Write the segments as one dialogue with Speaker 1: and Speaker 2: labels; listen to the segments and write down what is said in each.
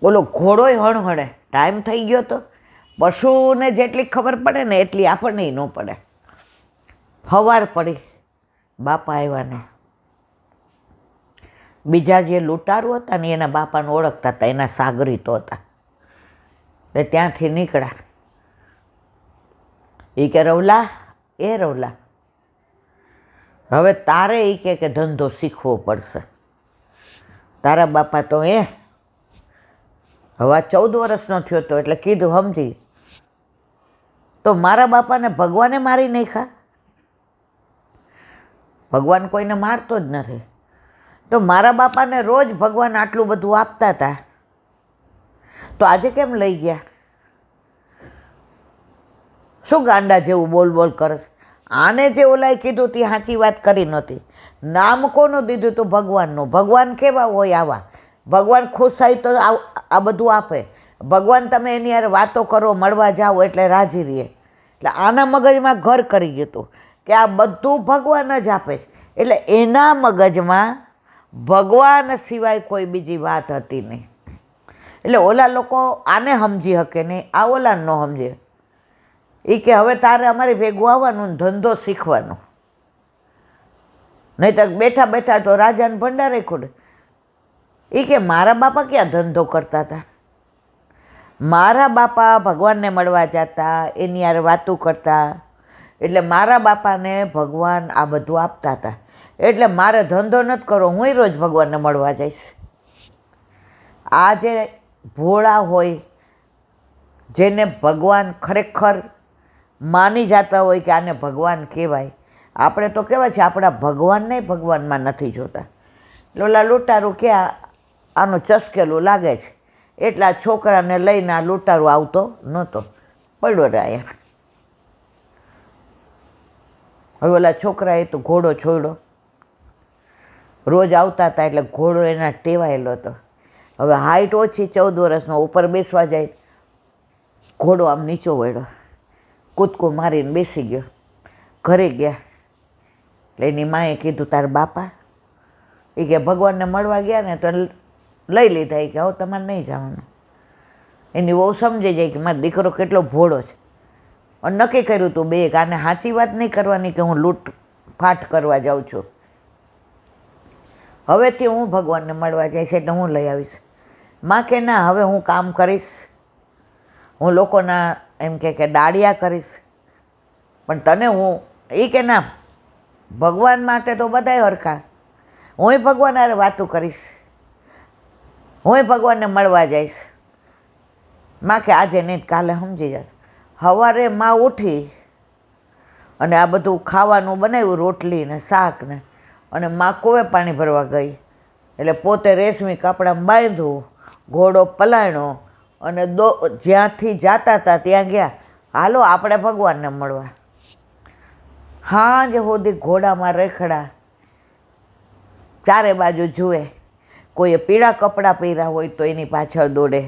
Speaker 1: ઓલો ઘોડોય હણહણે, ટાઈમ થઈ ગયો તો પશુને જેટલી ખબર પડે ને એટલી આપણને ન પડે. સવાર પડી, બાપા આવ્યા ને બીજા જે લૂંટારું હતા ને એના બાપાને ઓળખતા હતા, એના સાગરીતો હતા. એટલે ત્યાંથી નીકળ્યા. એ કે રવલા, એ રવલા, હવે તારે એ કે ધંધો શીખવો પડશે. તારા બાપા તો હવે 14 વર્ષનો થયો હતો એટલે કીધું સમજી, તો મારા બાપાને ભગવાને મારી નાખ્યા. ભગવાન કોઈને મારતો જ નથી. તો મારા બાપાને રોજ ભગવાન આટલું બધું આપતા હતા, તો આજે કેમ લઈ ગયા? શું ગાંડા જેવું બોલ બોલ કરે? આને જે ઓલાએ કીધું તે સાચી વાત કરી નહોતી. નામ કોનું દીધું તું? ભગવાનનું. ભગવાન કેવા હોય? આવા. ભગવાન ખુશ થાય તો આ બધું આપે. ભગવાન તમે એની યાર વાતો કરો, મળવા જાઓ એટલે રાજી રહીએ. એટલે આના મગજમાં ઘર કરી ગયું હતું કે આ બધું ભગવાન જ આપે છે. એટલે એના મગજમાં ભગવાન સિવાય કોઈ બીજી વાત હતી નહીં. એટલે ઓલા લોકો આને સમજી શકે નહીં, આ ઓલાને ન સમજે. એ કે હવે તારે અમારી ભેગું આવવાનું, ધંધો શીખવાનો, નહીં તો બેઠા બેઠા તો રાજાને ભંડારે ખોડે. એ કે મારા બાપા ક્યાં ધંધો કરતા હતા? મારા બાપા ભગવાનને મળવા જતા, એની યાર વાતું કરતા. એટલે મારા બાપાને ભગવાન આ બધું આપતા હતા. એટલે મારે ધંધો નથી કરવો, હું રોજ ભગવાનને મળવા જઈશ. આ જે ભોળા હોય, જેને ભગવાન ખરેખર માની જતા હોય કે આને ભગવાન કહેવાય. આપણે તો કહેવાય છે આપણા ભગવાનને ભગવાનમાં નથી જોતા. લોલા લૂંટારું કે આનું ચસકેલું લાગે છે, એટલા છોકરાને લઈને આ લૂંટારું આવતો નહોતો, પડ્યો રહ્યા. હવે ઓલા છોકરાએ તો ઘોડો છોડ્યો, રોજ આવતા હતા એટલે ઘોડો એના ટેવાયેલો હતો. હવે હાઈટ ઓછી, 14 વર્ષનો, ઉપર બેસવા જાય, ઘોડો આમ નીચો વળ્યો, કૂદકું મારીને બેસી ગયો. ઘરે ગયા એટલે એની માએ કીધું તારા બાપા? એ કે ભગવાનને મળવા ગયા ને તો લઈ લીધા. એ કે હવે તમારે નહીં જવાનું. એની બહુ સમજી જાય કે મારો દીકરો કેટલો ભોળો છે. અને નક્કી કર્યું હતું બે કે આને સાચી વાત નહીં કરવાની કે હું લૂંટફાટ કરવા જાઉં છું. હવેથી હું ભગવાનને મળવા જઈશ એટલે હું લઈ આવીશ. માં કે ના, હવે હું કામ કરીશ, હું લોકોના એમ કે દાળિયા કરીશ, પણ તને હું. એ કે ના, ભગવાન માટે તો બધાય હરખા, હુંય ભગવાન હારે વાતું કરીશ, હુંય ભગવાનને મળવા જઈશ. માં કે આજે નહીં, કાલે સમજી જશે. સવારે માં ઉઠી અને આ બધું ખાવાનું બનાવ્યું, રોટલી ને શાક ને, અને માં કૂવે પાણી ભરવા ગઈ. એટલે પોતે રેશમી કપડામાં બાંધ્યું, ઘોડો પલાણ્યો અને જ્યાંથી જતા હતા ત્યાં ગયા. હાલો આપણે ભગવાનને મળવા. હાંજ સુધી ઘોડામાં રેખડા, ચારે બાજુ જુએ. કોઈએ પીળા કપડાં પહેર્યા હોય તો એની પાછળ દોડે,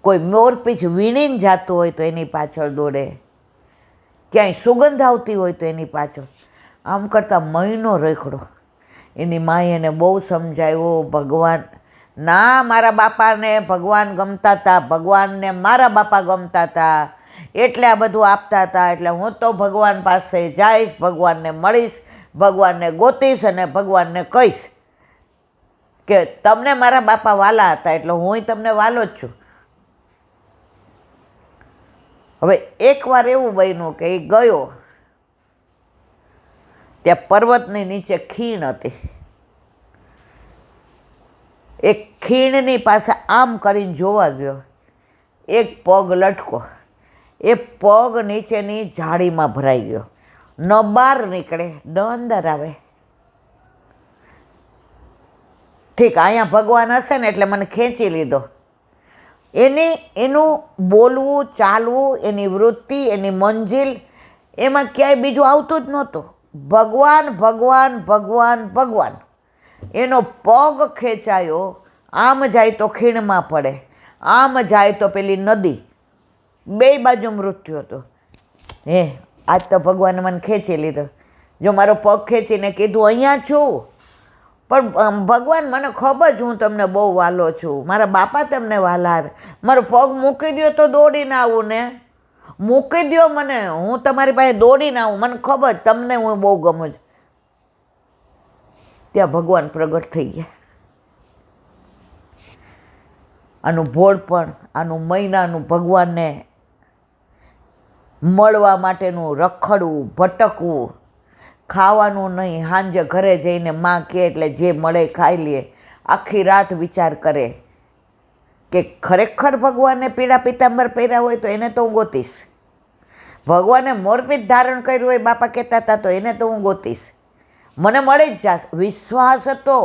Speaker 1: કોઈ મોરપીંછ વીણીને જતું હોય તો એની પાછળ દોડે, ક્યાંય સુગંધ આવતી હોય તો એની પાછળ. આમ કરતાં મહિનો રેખડો. એની માએ એને બહુ સમજાવ્યો, ભગવાન ના, મારા બાપાને ભગવાન ગમતા હતા, ભગવાનને મારા બાપા ગમતા હતા, એટલે આ બધું આપતા હતા. એટલે હું તો ભગવાન પાસે જઈશ, ભગવાનને મળીશ, ભગવાનને ગોતીશ અને ભગવાનને કહીશ કે તમને મારા બાપા વાલા હતા એટલે હું તમને વાલો જ છું. હવે એકવાર એવું બન્યું કે એ ગયો, ત્યાં પર્વતની નીચે ખીણ હતી. એક ખીણની પાસે આમ કરીને જોવા ગયો, એક પગ લટકો. એ પગ નીચેની ઝાડીમાં ભરાઈ ગયો. ન બહાર નીકળે ન અંદર આવે. ઠીક, અહીંયા ભગવાન હશે ને એટલે મને ખેંચી લીધો. એનું બોલવું, ચાલવું, એની વૃત્તિ, એની મંજિલ, એમાં ક્યાંય બીજું આવતું જ નહોતું. ભગવાન ભગવાન ભગવાન ભગવાન. એનો પગ ખેંચાયો, આમ જાય તો ખીણમાં પડે, આમ જાય તો પેલી નદી, બે બાજુ મૃત્યુ હતું. આજ તો ભગવાને મને ખેંચી લીધો. જો મારો પગ ખેંચીને કીધું અહીંયા છું, પણ ભગવાન મને ખબર જ હું તમને બહુ વાલો છું, મારા બાપા તમને વાલા હતા, મારો પગ મૂકી દો તો દોડીને આવું ને, મૂકી દો મને, હું તમારી પાસે દોડીને આવું, મને ખબર તમને હું બહુ ગમું છું. ત્યાં ભગવાન પ્રગટ થઈ ગયા. આનું ભોળપણ, આનું મહિનાનું ભગવાનને મળવા માટેનું રખડવું, ભટકવું, ખાવાનું નહીં, સાંજે ઘરે જઈને માં કહે એટલે જે મળે ખાઈ લે, આખી રાત વિચાર કરે કે ખરેખર ભગવાને પીળા પિતાંબર પહેર્યા હોય તો એને તો હું ગોતીશ, ભગવાને મોરપીંછ ધારણ કર્યું હોય બાપા કહેતા હતા તો એને તો હું ગોતીશ, મને મળી જ જશે. વિશ્વાસ હતો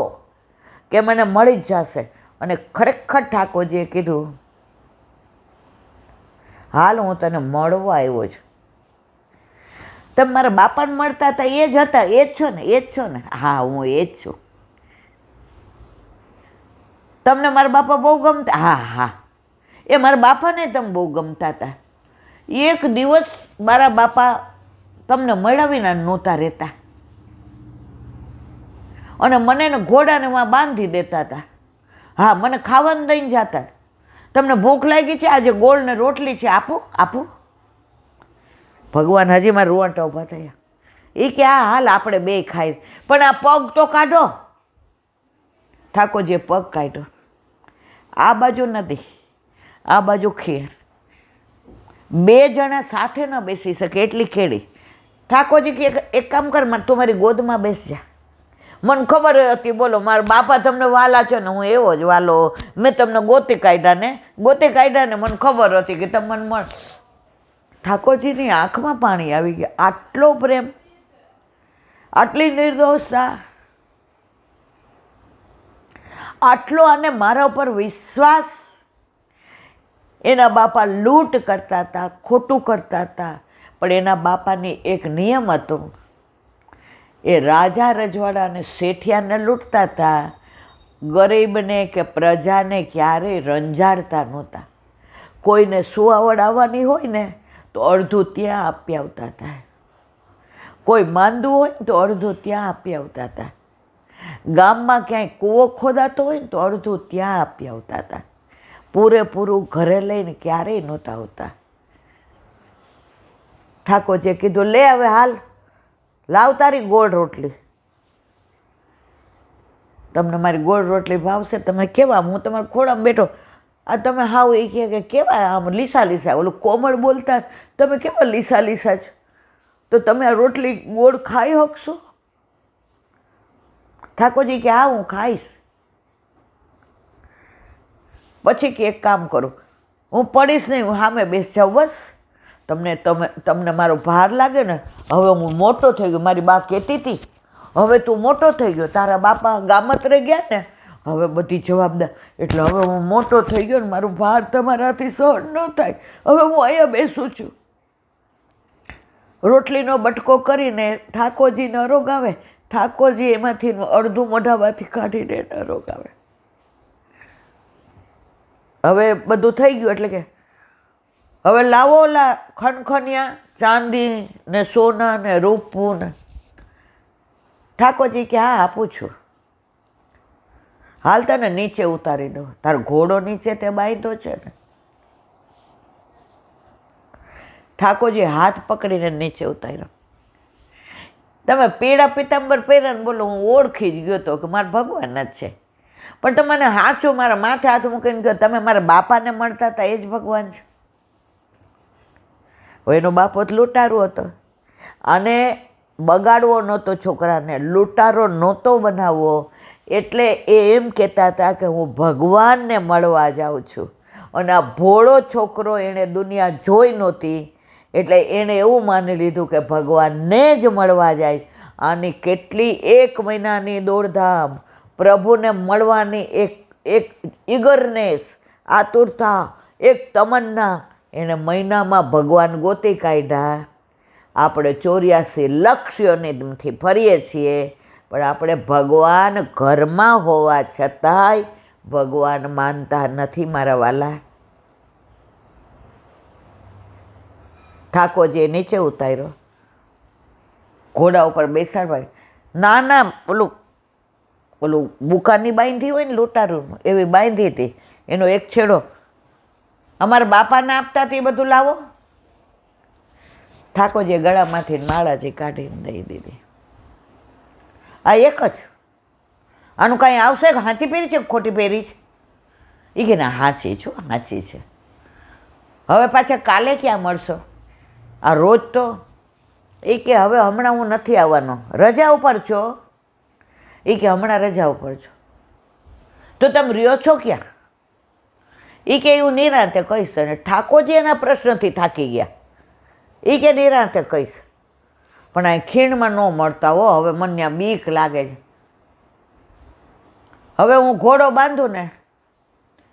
Speaker 1: કે મને મળી જ જશે. અને ખરેખર ઠાકોરજીએ કીધું હાલ હું તને મળવા આવ્યો છું. તમે મારા બાપાને મળતા હતા એ જ હતા, એ જ છો ને, એ જ છો ને? હા હું એ જ છું. તમને મારા બાપા બહુ ગમતા? હા હા, એ મારા બાપાને તમે બહુ ગમતા હતા. એક દિવસ મારા બાપા તમને મળ્યા વિના નહોતા રહેતા અને મને ઘોડાને માં બાંધી દેતા હતા. હા, મને ખાવાનું દઈને જતા. તમને ભૂખ લાગી છે, આજે ગોળ ને રોટલી છે, આપું આપું? ભગવાન હજી મારા રૂવાટા ઊભા થયા. એ કે હા હાલ આપણે બે ખાઈ, પણ આ પગ તો કાઢો. ઠાકોરજીએ પગ કાઢ્યો. આ બાજુ નદી, આ બાજુ ખેડ, બે જણા સાથે ન બેસી શકે એટલી ખેડી. ઠાકોરજી કે એક કામ કર, તું મારી ગોદમાં બેસજા. મને ખબર હતી, બોલો મારા બાપા તમને વાલા છે ને, હું એવો જ વાલો. મેં તમને ગોતી કાઢ્યા ને મને ખબર હતી કે તમને મળ. ઠાકોરજીની આંખમાં પાણી આવી ગયા. આટલો પ્રેમ, આટલી નિર્દોષતા, આટલો અને મારા ઉપર વિશ્વાસ. એના બાપા લૂંટ કરતા હતા, ખોટું કરતા હતા, પણ એના બાપાની એક નિયમ હતો, એ રાજા રજવાડાને શેઠિયાને લૂંટતા હતા, ગરીબને કે પ્રજાને ક્યારેય રંજાડતા નહોતા. કોઈને સુવાવડ આવવાની હોય ને તો અડધું ત્યાં આપી આવતા હતા, કોઈ માંદું હોય ને તો અડધું ત્યાં આપી આવતા હતા, ગામમાં ક્યાંય કૂવો ખોદાતો હોય ને તો અડધું ત્યાં આપી આવતા હતા. પૂરેપૂરું ઘરે લઈને ક્યારેય નહોતા આવતા. ઠાકોરજીએ કીધું લે હવે હાલ, લાવ તારી ગોળ રોટલી. તમને મારી ગોળ રોટલી ભાવશે? તમે કેવા, હું તમારા ખોળામાં બેઠો, આ તમે હાવ એ કે કેવા આમ લીસા લીસા, ઓલું કોમળ બોલતા, તમે કેવા લીસા લીસા છો, તો તમે આ રોટલી ગોળ ખાઈ શકશો? ઠાકોરજી કે હા હું ખાઈશ. પછી કે એક કામ કરું, હું પડીશ નહીં, હું સામે બેસી જાઉં બસ. તમને મારો ભાર લાગે ને, હવે હું મોટો થઈ ગયો, મારી બા કહેતી હતી હવે તું મોટો થઈ ગયો, તારા બાપા ગામત્રે ગયા ને, હવે બધી જવાબદાર, એટલે હવે હું મોટો થઈ ગયો ને મારું ભાર તમારાથી સહન ન થાય, હવે હું અહીંયા બેસું છું. રોટલીનો બટકો કરીને ઠાકોરજીને અરોગાવે. ઠાકોરજી એમાંથી અડધું મોઢામાંથી કાઢીને એને અરોગાવે. હવે બધું થઈ ગયું એટલે કે હવે લાવો ઓલા ખનખનિયા ચાંદી ને સોના ને રૂપું ને. ઠાકોરજી કે હા આપું છું, હાલ તને નીચે ઉતારી દો, તારો ઘોડો નીચે તે બાંધ્યો છે ને. ઠાકોરજી હાથ પકડીને નીચે ઉતાર્યો. તમે પીળા પિતાંબર પહેર્યા ને, બોલો હું ઓળખી જ ગયો હતો કે મારા ભગવાન જ છે. પણ તમને સાચું મારા માથે હાથ મૂકીને કહો તમે મારા બાપાને મળતા હતા એ જ ભગવાન છે. એનો બાપો જ લૂંટારો હતો અને બગાડવો નહોતો છોકરાને, લૂંટારો નહોતો બનાવવો. એટલે એ એમ કહેતા હતા કે હું ભગવાનને મળવા જાઉં છું. અને આ ભોળો છોકરો એણે દુનિયા જોઈ નહોતી એટલે એણે એવું માની લીધું કે ભગવાનને જ મળવા જાય. આની કેટલી 1 મહિનાની દોડધામ, પ્રભુને મળવાની એક ઈગરનેસ, આતુરતા, એક તમન્ના, એણે મહિનામાં ભગવાન ગોતી કાઢ્યા. આપણે 84 લક્ષ યોનિથી ફરીએ છીએ, પણ આપણે ભગવાન ઘરમાં હોવા છતાંય ભગવાન માનતા નથી મારા વાલા. ઠાકોરજીએ નીચે ઉતાર્યો, ઘોડા ઉપર બેસાડવા. ના ઓલું ઓલું બુકાની બાંધી હોય ને લૂંટારૂનું એવી બાંધી હતી. એનો એક છેડો અમારા બાપાને આપતા તે બધું લાવો. ઠાકોરજીએ ગળામાંથી માળાજી કાઢીને દઈ દીધી. આ એક જ. આનું કાંઈ આવશે કે હાંચી પહેરી છે કે ખોટી પહેરી છે? એ કે ના હાંચી છો, હાંચી છે. હવે પાછા કાલે ક્યાં મળશો? આ રોજ તો એ કે હવે હમણાં હું નથી આવવાનો, રજા ઉપર છો. એ કે હમણાં રજા ઉપર છો તો તમે રહ્યો છો ક્યાં? એ કે એવું નિરાંતે કહીશ. અને ઠાકોરજી એના પ્રશ્નથી થાકી ગયા. એ કે નિરાંતે કહીશ, પણ આ ખીણમાં ન મળતા હો. હવે મને ત્યાં બીક લાગે છે. હવે હું ઘોડો બાંધું ને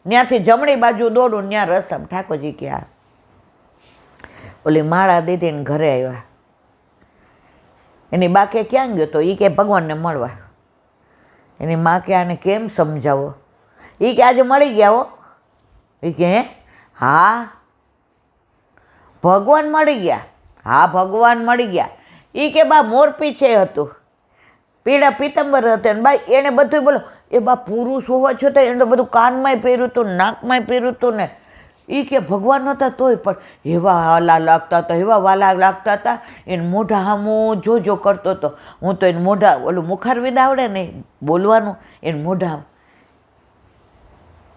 Speaker 1: ત્યાંથી જમણી બાજુ દોડું, ત્યાં રસમ. ઠાકોરજી કે આ ઓલી માળા દીદીને ઘરે આવ્યા. એની બા કે ક્યાં ગયો તો? એ કે ભગવાનને મળવા. એની મા કે આને કેમ સમજાવો? એ કે આજે મળી ગયા હો. એ કે હે? હા ભગવાન મળી ગયા. હા ભગવાન મળી ગયા. એ કે બા મોરપીછે હતું, પીળા પીતંબર હતા. અને બા એને બધું બોલો. એ બા પુરુષ હોવા છતાં એને બધું કાનમાંય પહેર્યું હતું, નાકમાંય પહેર્યું હતું ને. એ કે ભગવાન નહોતા તોય પણ એવા વાલા લાગતા હતા, એવા વાલા લાગતા હતા. એને મોઢા હામું જો કરતો હતો. હું તો એને મોઢા ઓલું મુખારવિદ આવડે ને બોલવાનું, એને મોઢા.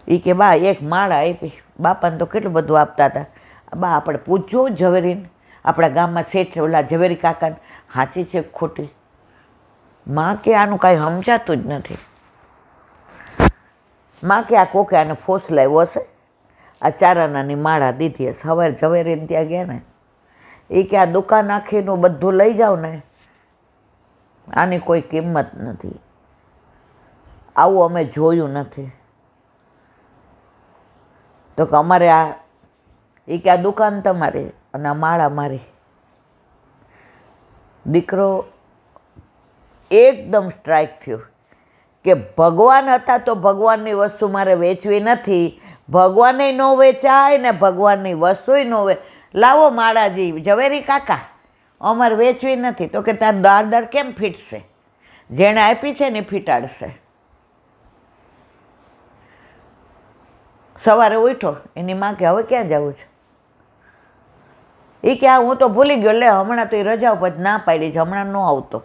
Speaker 1: એ કે બા એક માળા આપી. બાપાને તો કેટલું બધું આપતા હતા. બા આપણે પૂછજો ઝવેરીને, આપણા ગામમાં શેઠ ઓલા ઝવેરી કાકાને, સાચી છે ખોટી? માં કે આનું કાંઈ સમજાતું જ નથી. માં કે આ કોકે આને ફોસલાવ્યો હશે, આ ચારાનાની માળા દીધી હશે. સવારે ઝવેરીને ત્યાં ગયા ને, એ કે આ દુકાન આખીનું બધું લઈ જાઓ ને, આની કોઈ કિંમત નથી. આવું અમે જોયું નથી. તો કે અમારે આ એ કે આ દુકાન તમારી અને આ માળા મારી. દીકરો એકદમ સ્ટ્રાઇક થયો કે ભગવાન હતા તો ભગવાનની વસ્તુ મારે વેચવી નથી. ભગવાને ન વેચાય ને ભગવાનની વસ્તુય ન લાવો માળાજી ઝવેરી કાકા, અમારે વેચવી નથી. તો કે તાર દાળ કેમ ફીટશે? જેણે આપી છે ને ફીટાડશે. સવારે ઉઠો, એની માં કે હવે ક્યાં જવું છે? એ કે આ હું તો ભૂલી ગયો, લે હમણાં તો એ રજા ઉપર ના પાડી છે, હમણાં ન આવતો.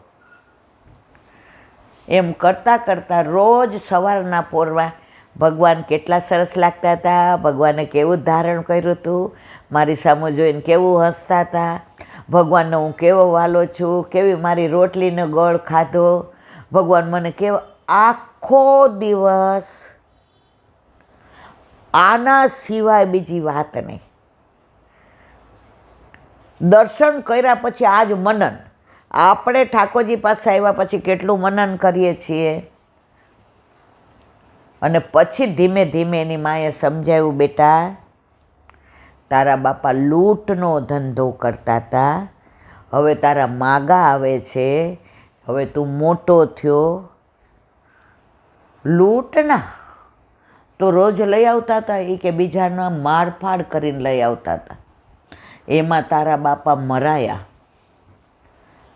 Speaker 1: એમ કરતાં કરતાં રોજ સવારના પોરમાં ભગવાન કેટલા સરસ લાગતા હતા, ભગવાને કેવું ધારણ કર્યું હતું, મારી સામે જોઈને કેવું હસતા હતા, ભગવાનનો હું કેવો વાલો છું, કેવી મારી રોટલીનો ગોળ ખાધો, ભગવાન મને કેવો. આખો દિવસ આના સિવાય બીજી વાત નહીં. દર્શન કર્યા પછી આજ મનન. આપણે ઠાકોરજી પાસે આવ્યા પછી કેટલું મનન કરીએ છીએ. અને પછી ધીમે ધીમે એની માએ સમજાવ્યું, બેટા તારા બાપા લૂંટનો ધંધો કરતા હતા, હવે તારા માગા આવે છે, હવે તું મોટો થયો. લૂંટના તો રોજ લઈ આવતા હતા. એ કે બીજાના મારફાડ કરીને લઈ આવતા હતા. એમાં તારા બાપા મરાયા.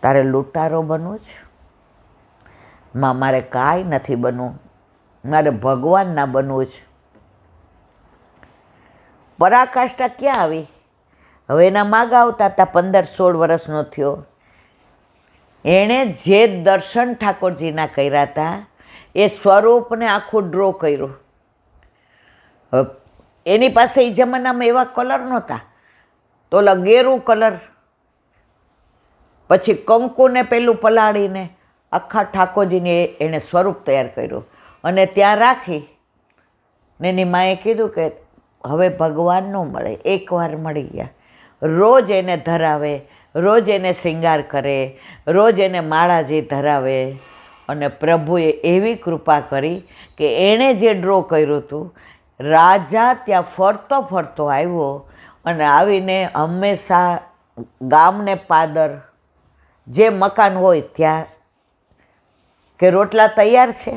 Speaker 1: તારે લૂંટારો બનવું છે? માં મારે કાંઈ નથી બનવું, મારે ભગવાનના બનવું છે. પરાકાષ્ઠા ક્યાં આવી? હવે એના માગા આવતા હતા. 15-16 વર્ષનો થયો. એણે જે દર્શન ઠાકોરજીના કર્યા હતા એ સ્વરૂપને આખું ડ્રો કર્યું. એની પાસે એ જમાનામાં એવા કલર નહોતા. તો ઓલા ગેરું કલર, પછી કંકુને પેલું પલાળીને આખા ઠાકોરજીને એણે સ્વરૂપ તૈયાર કર્યું અને ત્યાં રાખી. ને એની માએ કીધું કે હવે ભગવાન ન મળે, એકવાર મળી ગયા. રોજ એને ધરાવે, રોજ એને શૃંગાર કરે, રોજ એને માળાજી ધરાવે. અને પ્રભુએ એવી કૃપા કરી કે એણે જે ડ્રો કર્યું હતું, રાજા ત્યાં ફરતો ફરતો આવ્યો અને આવીને હંમેશા ગામને પાદર જે મકાન હોય ત્યાં કે રોટલા તૈયાર છે,